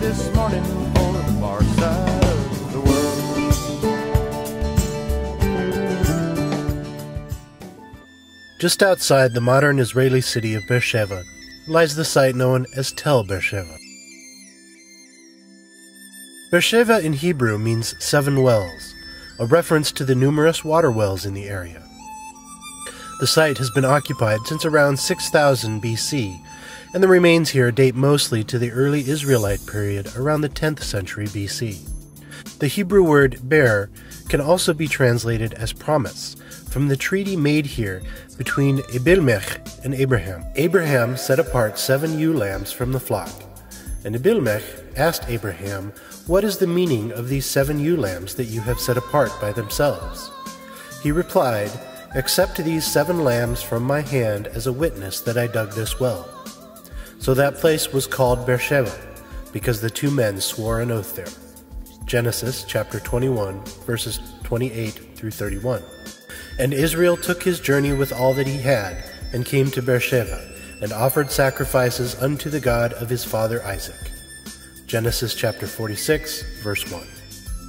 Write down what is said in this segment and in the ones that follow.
this morning for the far side of the world. Just outside the modern Israeli city of Beer Sheva lies the site known as Tel Beer Sheva. Beer Sheva in Hebrew means 7 wells, a reference to the numerous water wells in the area. The site has been occupied since around 6000 BC, and the remains here date mostly to the early Israelite period around the 10th century BC. The Hebrew word ber can also be translated as promise, from the treaty made here between Abimelech and Abraham. Abraham set apart 7 ewe lambs from the flock, and Abimelech asked Abraham, "What is the meaning of these 7 ewe lambs that you have set apart by themselves?" He replied, "Accept these 7 lambs from my hand as a witness that I dug this well." So that place was called Beer Sheva, because the 2 men swore an oath there. Genesis chapter 21, verses 28 through 31. And Israel took his journey with all that he had, and came to Beer Sheva, and offered sacrifices unto the God of his father Isaac. Genesis chapter 46, verse 1.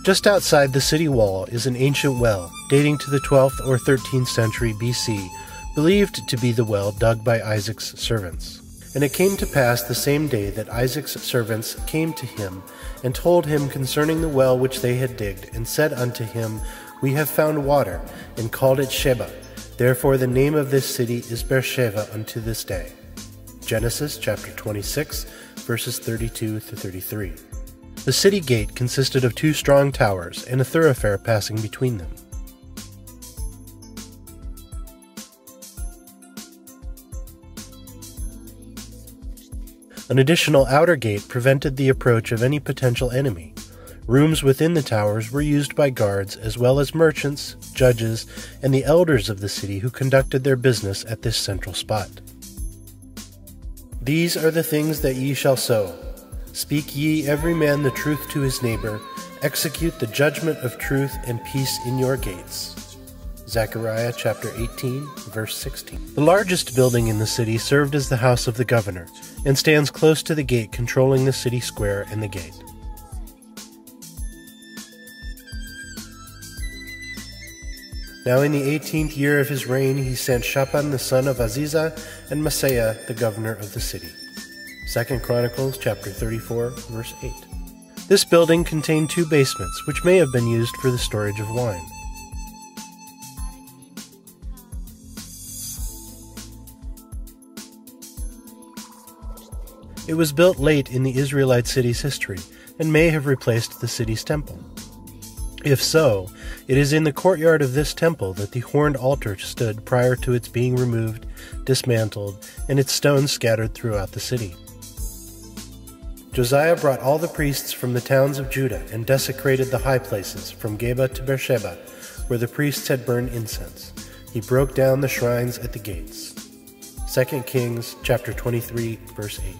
Just outside the city wall is an ancient well, dating to the 12th or 13th century BC, believed to be the well dug by Isaac's servants. And it came to pass the same day that Isaac's servants came to him, and told him concerning the well which they had digged, and said unto him, We have found water, and called it Sheba. Therefore the name of this city is Beer Sheva unto this day. Genesis chapter 26, verses 32 to 33. The city gate consisted of 2 strong towers, and a thoroughfare passing between them. An additional outer gate prevented the approach of any potential enemy. Rooms within the towers were used by guards as well as merchants, judges, and the elders of the city who conducted their business at this central spot. These are the things that ye shall sow. Speak ye every man the truth to his neighbor, execute the judgment of truth and peace in your gates. Zechariah chapter 18, verse 16. The largest building in the city served as the house of the governor, and stands close to the gate controlling the city square and the gate. Now in the 18th year of his reign he sent Shaphan the son of Azizah and Maaseiah the governor of the city. 2 Chronicles chapter 34, verse 8. This building contained 2 basements, which may have been used for the storage of wine. It was built late in the Israelite city's history, and may have replaced the city's temple. If so, it is in the courtyard of this temple that the horned altar stood prior to its being removed, dismantled, and its stones scattered throughout the city. Josiah brought all the priests from the towns of Judah and desecrated the high places from Geba to Beer Sheba, where the priests had burned incense. He broke down the shrines at the gates. 2 Kings chapter 23, verse 8.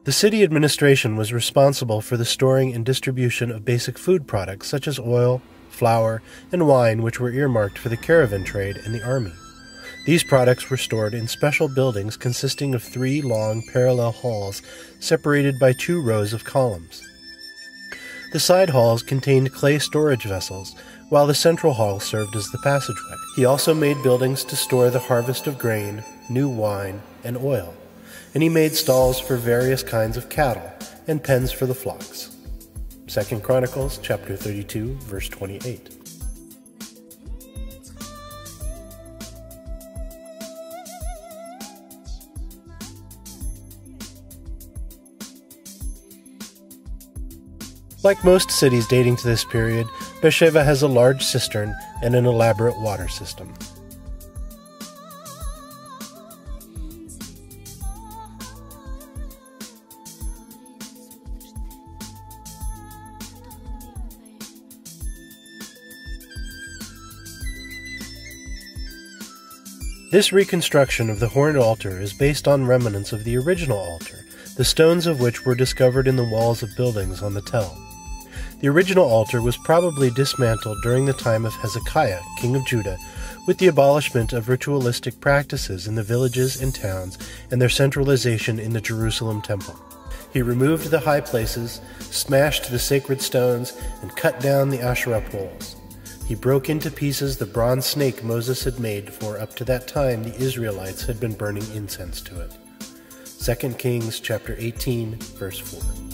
The city administration was responsible for the storing and distribution of basic food products such as oil, flour, and wine, which were earmarked for the caravan trade and the army. These products were stored in special buildings consisting of 3 long parallel halls separated by 2 rows of columns. The side halls contained clay storage vessels, while the central hall served as the passageway. He also made buildings to store the harvest of grain, new wine, and oil. And he made stalls for various kinds of cattle, and pens for the flocks. 2 Chronicles chapter 32, verse 28. Like most cities dating to this period, Beer Sheva has a large cistern and an elaborate water system. This reconstruction of the horned altar is based on remnants of the original altar, the stones of which were discovered in the walls of buildings on the Tell. The original altar was probably dismantled during the time of Hezekiah, king of Judah, with the abolishment of ritualistic practices in the villages and towns and their centralization in the Jerusalem temple. He removed the high places, smashed the sacred stones, and cut down the Asherah poles. He broke into pieces the bronze snake Moses had made, for up to that time the Israelites had been burning incense to it. 2 Kings chapter 18, verse 4.